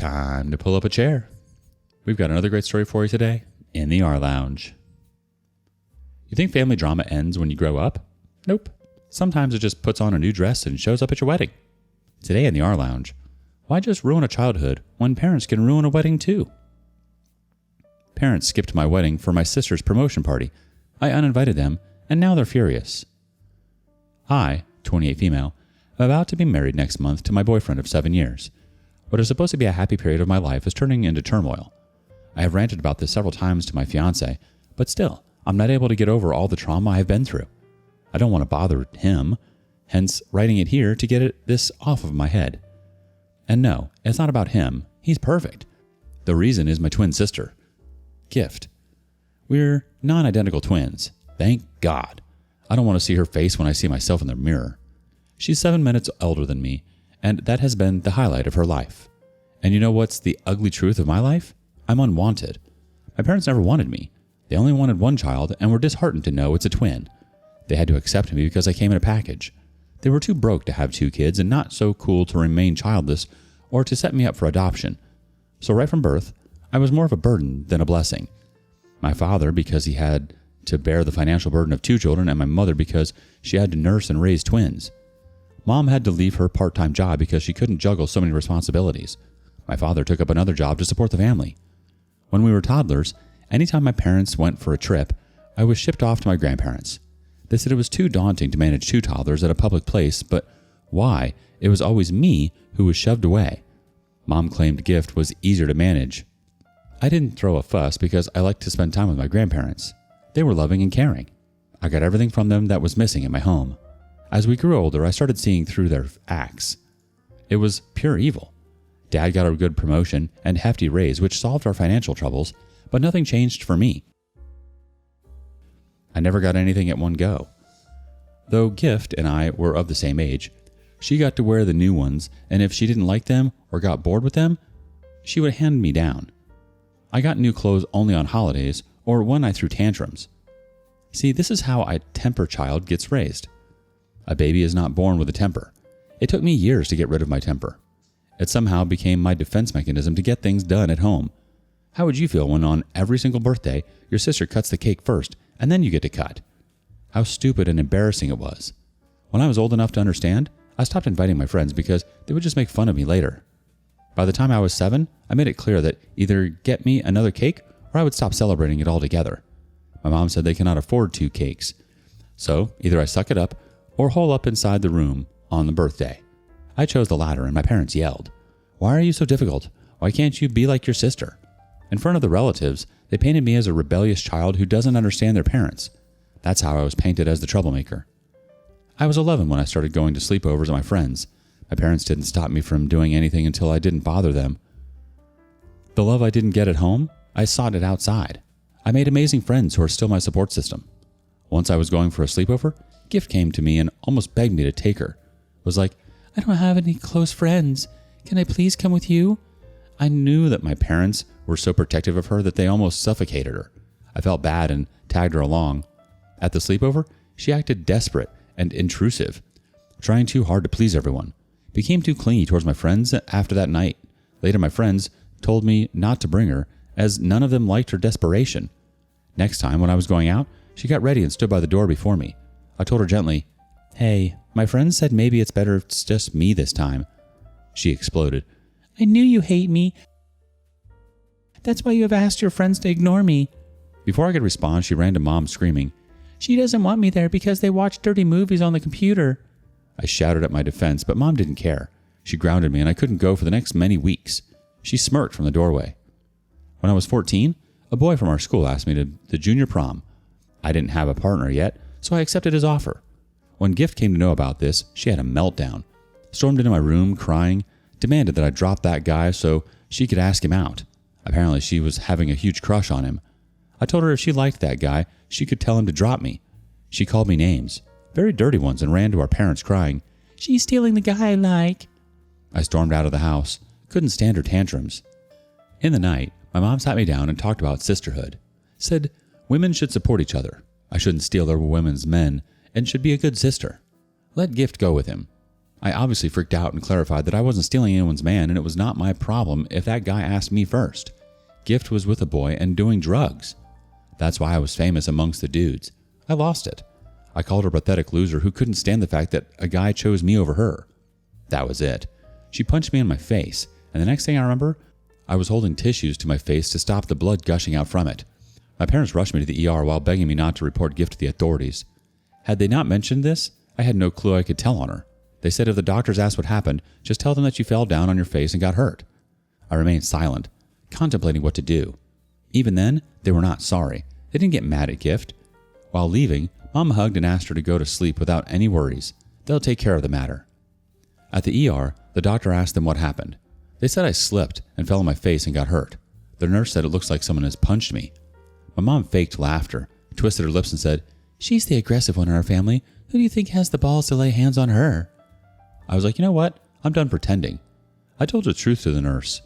Time to pull up a chair. We've got another great story for you today in the rLounge. You think family drama ends when you grow up? Nope. Sometimes it just puts on a new dress and shows up at your wedding. Today in the rLounge, why just ruin a childhood when parents can ruin a wedding too? Parents skipped my wedding for my sister's promotion party. I uninvited them, and now they're furious. I, 28 female, am about to be married next month to my boyfriend of 7 years. What is supposed to be a happy period of my life is turning into turmoil. I have ranted about this several times to my fiancé, but still, I'm not able to get over all the trauma I have been through. I don't want to bother him, hence writing it here to get this off of my head. And no, it's not about him. He's perfect. The reason is my twin sister, Gift. We're non-identical twins. Thank God. I don't want to see her face when I see myself in the mirror. She's 7 minutes older than me, and that has been the highlight of her life. And you know what's the ugly truth of my life? I'm unwanted. My parents never wanted me. They only wanted one child and were disheartened to know it's a twin. They had to accept me because I came in a package. They were too broke to have 2 kids and not so cool to remain childless or to set me up for adoption. So right from birth, I was more of a burden than a blessing. My father because he had to bear the financial burden of 2 children, and my mother because she had to nurse and raise twins. Mom had to leave her part-time job because she couldn't juggle so many responsibilities. My father took up another job to support the family. When we were toddlers, anytime my parents went for a trip, I was shipped off to my grandparents. They said it was too daunting to manage 2 toddlers at a public place, but why? It was always me who was shoved away. Mom claimed Gift was easier to manage. I didn't throw a fuss because I liked to spend time with my grandparents. They were loving and caring. I got everything from them that was missing in my home. As we grew older, I started seeing through their acts. It was pure evil. Dad got a good promotion and hefty raise, which solved our financial troubles, but nothing changed for me. I never got anything at one go. Though Gift and I were of the same age, she got to wear the new ones, and if she didn't like them or got bored with them, she would hand me down. I got new clothes only on holidays or when I threw tantrums. See, this is how a temper child gets raised. A baby is not born with a temper. It took me years to get rid of my temper. It somehow became my defense mechanism to get things done at home. How would you feel when on every single birthday, your sister cuts the cake first and then you get to cut? How stupid and embarrassing it was. When I was old enough to understand, I stopped inviting my friends because they would just make fun of me later. By the time I was 7, I made it clear that either get me another cake or I would stop celebrating it altogether. My mom said they cannot afford 2 cakes. So either I suck it up or hole up inside the room on the birthday. I chose the latter and my parents yelled, "Why are you so difficult? Why can't you be like your sister?" In front of the relatives, they painted me as a rebellious child who doesn't understand their parents. That's how I was painted, as the troublemaker. I was 11 when I started going to sleepovers at my friends. My parents didn't stop me from doing anything until I didn't bother them. The love I didn't get at home, I sought it outside. I made amazing friends who are still my support system. Once I was going for a sleepover, Gift came to me and almost begged me to take her. It was like, "I don't have any close friends. Can I please come with you?" I knew that my parents were so protective of her that they almost suffocated her. I felt bad and tagged her along. At the sleepover, she acted desperate and intrusive, trying too hard to please everyone. Became too clingy towards my friends after that night. Later, my friends told me not to bring her, as none of them liked her desperation. Next time, when I was going out, she got ready and stood by the door before me. I told her gently, "Hey, my friends said maybe it's better if it's just me this time." She exploded. "I knew you hate me. That's why you have asked your friends to ignore me." Before I could respond, she ran to Mom screaming, "She doesn't want me there because they watch dirty movies on the computer." I shouted at my defense, but Mom didn't care. She grounded me and I couldn't go for the next many weeks. She smirked from the doorway. When I was 14, a boy from our school asked me to the junior prom. I didn't have a partner yet, so I accepted his offer. When Gift came to know about this, she had a meltdown. Stormed into my room crying, demanded that I drop that guy so she could ask him out. Apparently she was having a huge crush on him. I told her if she liked that guy, she could tell him to drop me. She called me names, very dirty ones, and ran to our parents crying, "She's stealing the guy I like." I stormed out of the house, couldn't stand her tantrums. In the night, my mom sat me down and talked about sisterhood. Said women should support each other. I shouldn't steal other women's men and should be a good sister. Let Gift go with him. I obviously freaked out and clarified that I wasn't stealing anyone's man and it was not my problem if that guy asked me first. Gift was with a boy and doing drugs. That's why I was famous amongst the dudes. I lost it. I called her a pathetic loser who couldn't stand the fact that a guy chose me over her. That was it. She punched me in my face, and the next thing I remember, I was holding tissues to my face to stop the blood gushing out from it. My parents rushed me to the ER while begging me not to report Gift to the authorities. Had they not mentioned this, I had no clue I could tell on her. They said if the doctors asked what happened, just tell them that you fell down on your face and got hurt. I remained silent, contemplating what to do. Even then, they were not sorry. They didn't get mad at Gift. While leaving, Mom hugged and asked her to go to sleep without any worries. They'll take care of the matter. At the ER, the doctor asked them what happened. They said I slipped and fell on my face and got hurt. The nurse said it looks like someone has punched me. My mom faked laughter, twisted her lips and said, "She's the aggressive one in our family. Who do you think has the balls to lay hands on her?" I was like, you know what? I'm done pretending. I told the truth to the nurse.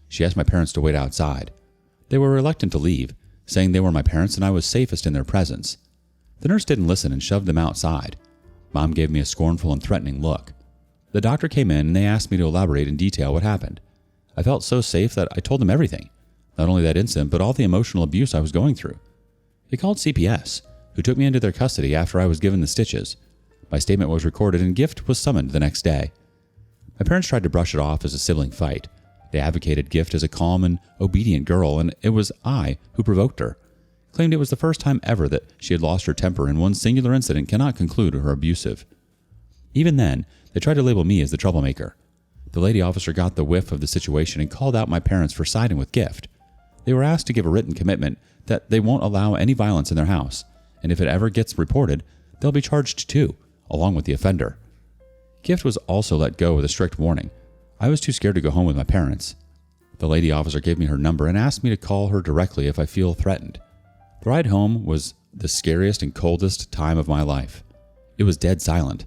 She asked my parents to wait outside. They were reluctant to leave, saying they were my parents and I was safest in their presence. The nurse didn't listen and shoved them outside. Mom gave me a scornful and threatening look. The doctor came in and they asked me to elaborate in detail what happened. I felt so safe that I told them everything. Not only that incident, but all the emotional abuse I was going through. They called CPS, who took me into their custody after I was given the stitches. My statement was recorded and Gift was summoned the next day. My parents tried to brush it off as a sibling fight. They advocated Gift as a calm and obedient girl, and it was I who provoked her. Claimed it was the first time ever that she had lost her temper, and one singular incident cannot conclude her abusive. Even then, they tried to label me as the troublemaker. The lady officer got the whiff of the situation and called out my parents for siding with Gift. They were asked to give a written commitment that they won't allow any violence in their house, and if it ever gets reported, they'll be charged too, along with the offender. Gift was also let go with a strict warning. I was too scared to go home with my parents. The lady officer gave me her number and asked me to call her directly if I feel threatened. The ride home was the scariest and coldest time of my life. It was dead silent.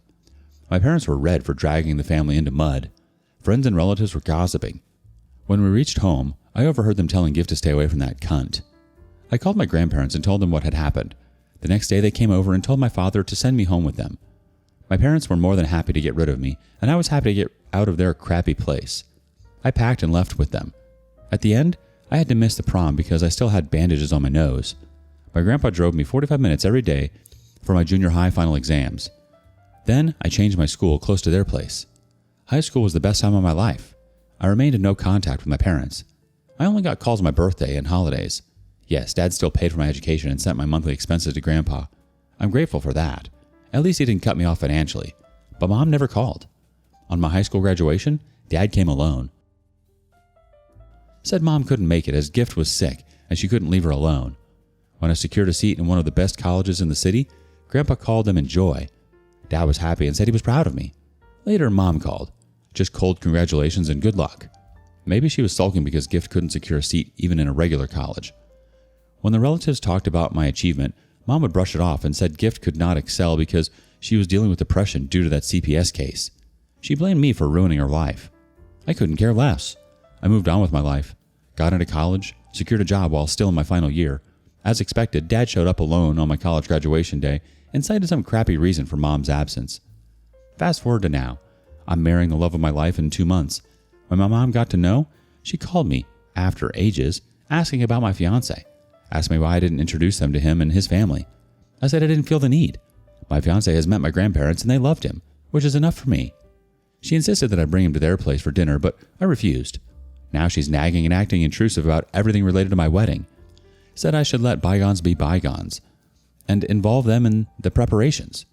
My parents were red for dragging the family into mud. Friends and relatives were gossiping. When we reached home, I overheard them telling Gift to stay away from that cunt. I called my grandparents and told them what had happened. The next day they came over and told my father to send me home with them. My parents were more than happy to get rid of me, and I was happy to get out of their crappy place. I packed and left with them. At the end, I had to miss the prom because I still had bandages on my nose. My grandpa drove me 45 minutes every day for my junior high final exams. Then I changed my school close to their place. High school was the best time of my life. I remained in no contact with my parents. I only got calls on my birthday and holidays. Yes, Dad still paid for my education and sent my monthly expenses to Grandpa. I'm grateful for that. At least he didn't cut me off financially. But Mom never called. On my high school graduation, Dad came alone. Said Mom couldn't make it as Gift was sick and she couldn't leave her alone. When I secured a seat in one of the best colleges in the city, Grandpa called them in joy. Dad was happy and said he was proud of me. Later, Mom called. Just cold congratulations and good luck. Maybe she was sulking because Gift couldn't secure a seat even in a regular college. When the relatives talked about my achievement, Mom would brush it off and said Gift could not excel because she was dealing with depression due to that CPS case. She blamed me for ruining her life. I couldn't care less. I moved on with my life, got into college, secured a job while still in my final year. As expected, Dad showed up alone on my college graduation day and cited some crappy reason for Mom's absence. Fast forward to now. I'm marrying the love of my life in 2 months. When my mom got to know, she called me, after ages, asking about my fiancé. Asked me why I didn't introduce them to him and his family. I said I didn't feel the need. My fiancé has met my grandparents and they loved him, which is enough for me. She insisted that I bring him to their place for dinner, but I refused. Now she's nagging and acting intrusive about everything related to my wedding. Said I should let bygones be bygones and involve them in the preparations.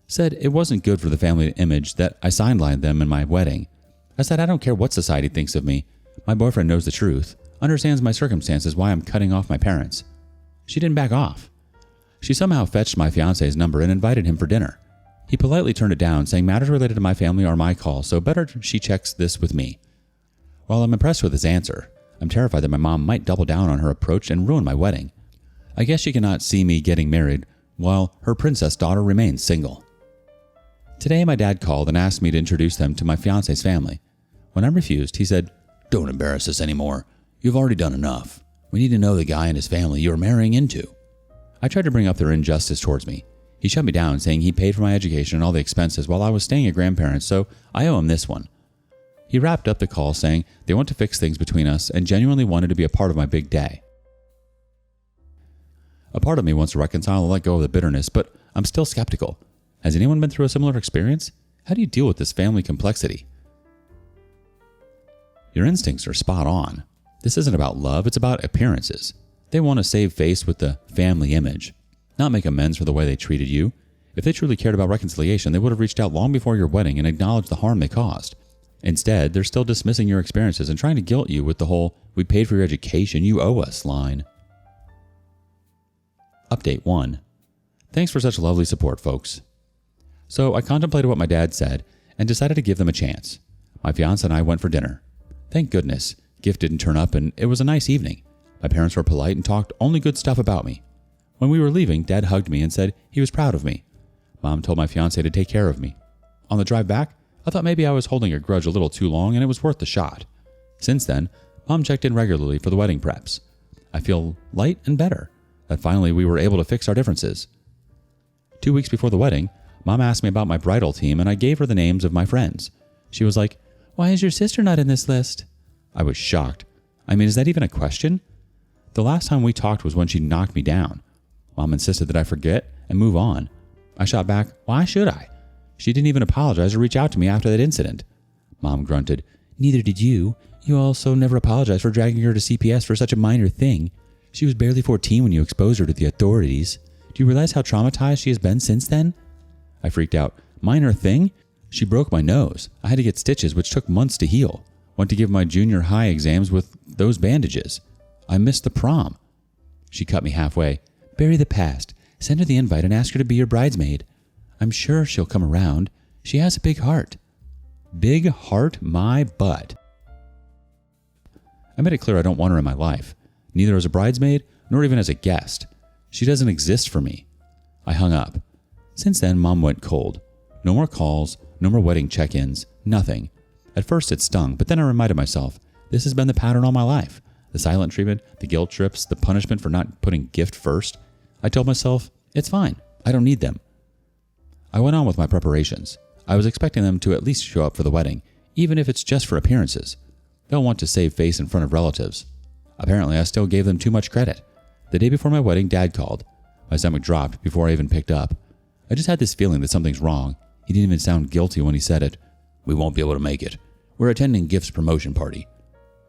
Said it wasn't good for the family image that I sidelined them in my wedding. I said I don't care what society thinks of me. My boyfriend knows the truth, understands my circumstances, why I'm cutting off my parents. She didn't back off. She somehow fetched my fiancé's number and invited him for dinner. He politely turned it down, saying matters related to my family are my call, so better she checks this with me. While I'm impressed with his answer, I'm terrified that my mom might double down on her approach and ruin my wedding. I guess she cannot see me getting married while her princess daughter remains single. Today my dad called and asked me to introduce them to my fiancé's family. When I refused, he said, "Don't embarrass us anymore. You've already done enough. We need to know the guy and his family you're marrying into." I tried to bring up their injustice towards me. He shut me down, saying he paid for my education and all the expenses while I was staying at grandparents, so I owe him this one. He wrapped up the call saying they want to fix things between us and genuinely wanted to be a part of my big day. A part of me wants to reconcile and let go of the bitterness, but I'm still skeptical. Has anyone been through a similar experience? How do you deal with this family complexity? Your instincts are spot on. This isn't about love, it's about appearances. They want to save face with the family image, not make amends for the way they treated you. If they truly cared about reconciliation, they would have reached out long before your wedding and acknowledged the harm they caused. Instead, they're still dismissing your experiences and trying to guilt you with the whole, "We paid for your education, you owe us" line. Update 1. Thanks for such lovely support, folks. So I contemplated what my dad said and decided to give them a chance. My fiance and I went for dinner. Thank goodness, Gift didn't turn up and it was a nice evening. My parents were polite and talked only good stuff about me. When we were leaving, Dad hugged me and said he was proud of me. Mom told my fiance to take care of me. On the drive back, I thought maybe I was holding a grudge a little too long and it was worth the shot. Since then, Mom checked in regularly for the wedding preps. I feel light and better that finally we were able to fix our differences. 2 weeks before the wedding, Mom asked me about my bridal team and I gave her the names of my friends. She was like, "Why is your sister not in this list?" I was shocked. I mean, is that even a question? The last time we talked was when she knocked me down. Mom insisted that I forget and move on. I shot back, "Why should I?" She didn't even apologize or reach out to me after that incident. Mom grunted, "Neither did you. You also never apologized for dragging her to CPS for such a minor thing. She was barely 14 when you exposed her to the authorities. Do you realize how traumatized she has been since then?" I freaked out. "Minor thing? She broke my nose. I had to get stitches, which took months to heal. Went to give my junior high exams with those bandages. I missed the prom." She cut me halfway. "Bury the past. Send her the invite and ask her to be your bridesmaid. I'm sure she'll come around. She has a big heart." Big heart, my butt. I made it clear I don't want her in my life, neither as a bridesmaid nor even as a guest. She doesn't exist for me. I hung up. Since then, Mom went cold. No more calls, no more wedding check-ins, nothing. At first it stung, but then I reminded myself, this has been the pattern all my life. The silent treatment, the guilt trips, the punishment for not putting Gift first. I told myself, it's fine. I don't need them. I went on with my preparations. I was expecting them to at least show up for the wedding, even if it's just for appearances. They'll want to save face in front of relatives. Apparently, I still gave them too much credit. The day before my wedding, Dad called. My stomach dropped before I even picked up. I just had this feeling that something's wrong. He didn't even sound guilty when he said it. "We won't be able to make it. We're attending Gift's promotion party."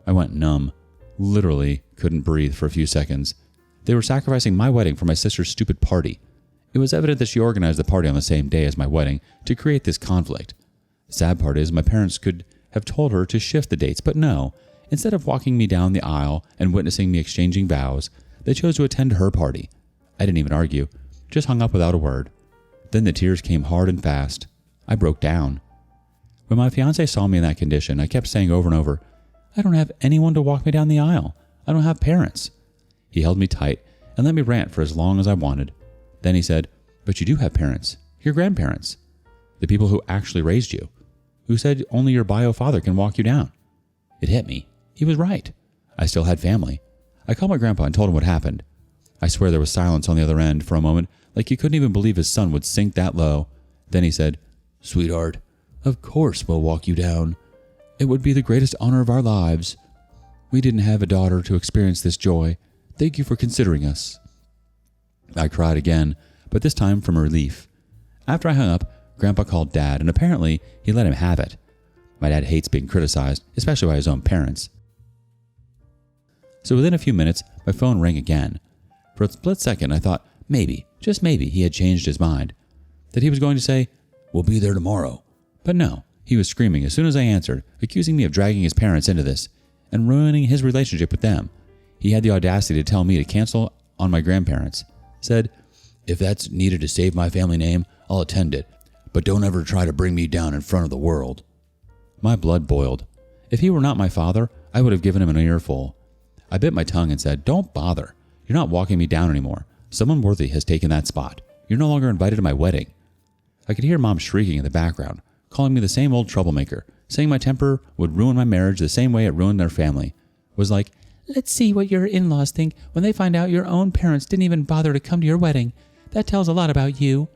I went numb. Literally couldn't breathe for a few seconds. They were sacrificing my wedding for my sister's stupid party. It was evident that she organized the party on the same day as my wedding to create this conflict. The sad part is my parents could have told her to shift the dates, but no. Instead of walking me down the aisle and witnessing me exchanging vows, they chose to attend her party. I didn't even argue, just hung up without a word. Then the tears came hard and fast. I broke down. When my fiancé saw me in that condition, I kept saying over and over, "I don't have anyone to walk me down the aisle. I don't have parents." He held me tight and let me rant for as long as I wanted. Then he said, "But you do have parents, your grandparents, the people who actually raised you, who said only your bio father can walk you down." It hit me. He was right. I still had family. I called my grandpa and told him what happened. I swear there was silence on the other end for a moment, like he couldn't even believe his son would sink that low. Then he said, "Sweetheart, of course we'll walk you down. It would be the greatest honor of our lives. We didn't have a daughter to experience this joy. Thank you for considering us." I cried again, but this time from relief. After I hung up, Grandpa called Dad, and apparently he let him have it. My dad hates being criticized, especially by his own parents. So within a few minutes, my phone rang again. For a split second, I thought maybe, just maybe, he had changed his mind. That he was going to say, "We'll be there tomorrow." But no, he was screaming as soon as I answered, accusing me of dragging his parents into this and ruining his relationship with them. He had the audacity to tell me to cancel on my grandparents. Said, "If that's needed to save my family name, I'll attend it. But don't ever try to bring me down in front of the world." My blood boiled. If he were not my father, I would have given him an earful. I bit my tongue and said, "Don't bother. You're not walking me down anymore. Someone worthy has taken that spot. You're no longer invited to my wedding." I could hear Mom shrieking in the background, calling me the same old troublemaker, saying my temper would ruin my marriage the same way it ruined their family. It was like, "Let's see what your in-laws think when they find out your own parents didn't even bother to come to your wedding. That tells a lot about you."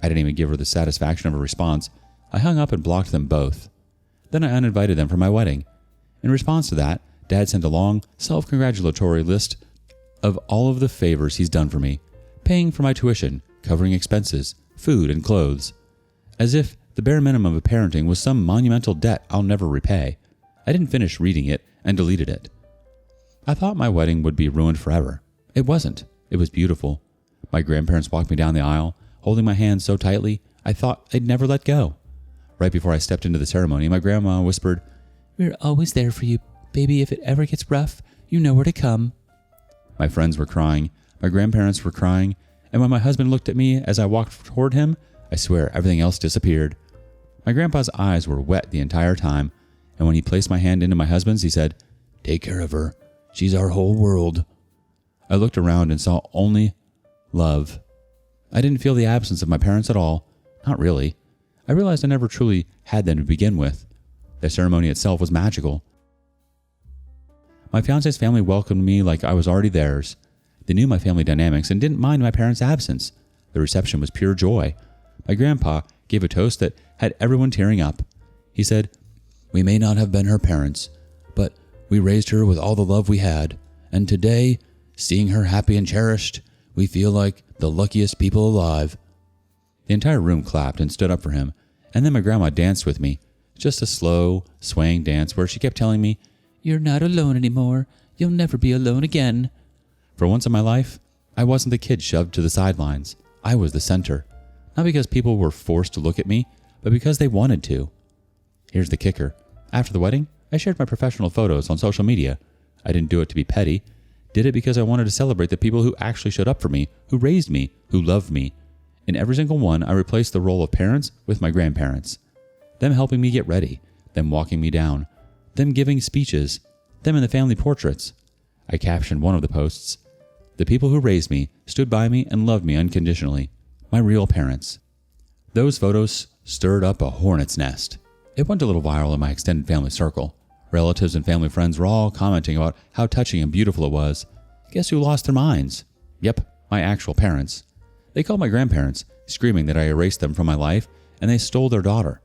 I didn't even give her the satisfaction of a response. I hung up and blocked them both. Then I uninvited them for my wedding. In response to that, Dad sent a long, self-congratulatory list of all of the favors he's done for me, paying for my tuition, covering expenses, food, and clothes. As if the bare minimum of parenting was some monumental debt I'll never repay. I didn't finish reading it and deleted it. I thought my wedding would be ruined forever. It wasn't. It was beautiful. My grandparents walked me down the aisle, holding my hand so tightly I thought they'd never let go. Right before I stepped into the ceremony, my grandma whispered, "We're always there for you, baby. If it ever gets rough, you know where to come." My friends were crying, my grandparents were crying, and when my husband looked at me as I walked toward him, I swear everything else disappeared. My grandpa's eyes were wet the entire time, and when he placed my hand into my husband's, he said, "Take care of her. She's our whole world." I looked around and saw only love. I didn't feel the absence of my parents at all. Not really. I realized I never truly had them to begin with. The ceremony itself was magical. My fiance's family welcomed me like I was already theirs. They knew my family dynamics and didn't mind my parents' absence. The reception was pure joy. My grandpa gave a toast that had everyone tearing up. He said, "We may not have been her parents, but we raised her with all the love we had. And today, seeing her happy and cherished, we feel like the luckiest people alive." The entire room clapped and stood up for him, and then my grandma danced with me. Just a slow, swaying dance where she kept telling me, "You're not alone anymore. You'll never be alone again." For once in my life, I wasn't the kid shoved to the sidelines. I was the center. Not because people were forced to look at me, but because they wanted to. Here's the kicker. After the wedding, I shared my professional photos on social media. I didn't do it to be petty. Did it because I wanted to celebrate the people who actually showed up for me, who raised me, who loved me. In every single one, I replaced the role of parents with my grandparents. Them helping me get ready, them walking me down, them giving speeches, them in the family portraits. I captioned one of the posts, "The people who raised me, stood by me, and loved me unconditionally. My real parents." Those photos stirred up a hornet's nest. It went a little viral in my extended family circle. Relatives and family friends were all commenting about how touching and beautiful it was. Guess who lost their minds? Yep, my actual parents. They called my grandparents, screaming that I erased them from my life, and they stole their daughter.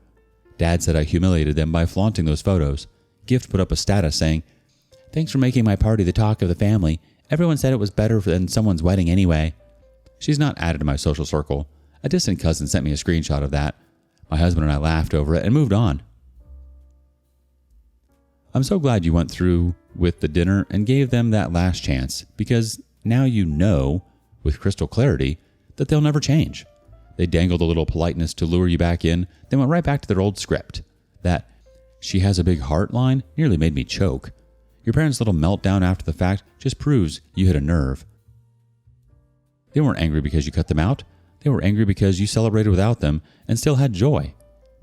Dad said I humiliated them by flaunting those photos. Gift put up a status saying, "Thanks for making my party the talk of the family. Everyone said it was better than someone's wedding anyway." She's not added to my social circle. A distant cousin sent me a screenshot of that. My husband and I laughed over it and moved on. I'm so glad you went through with the dinner and gave them that last chance, because now you know, with crystal clarity, that they'll never change. They dangled a little politeness to lure you back in, then went right back to their old script. That "she has a big heart" line nearly made me choke. Your parents' little meltdown after the fact just proves you hit a nerve. They weren't angry because you cut them out. They were angry because you celebrated without them and still had joy.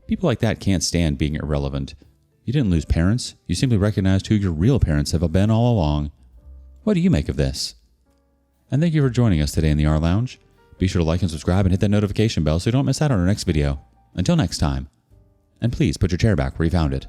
People like that can't stand being irrelevant. You didn't lose parents. You simply recognized who your real parents have been all along. What do you make of this? And thank you for joining us today in the rLounge. Be sure to like and subscribe and hit that notification bell so you don't miss out on our next video. Until next time. And please put your chair back where you found it.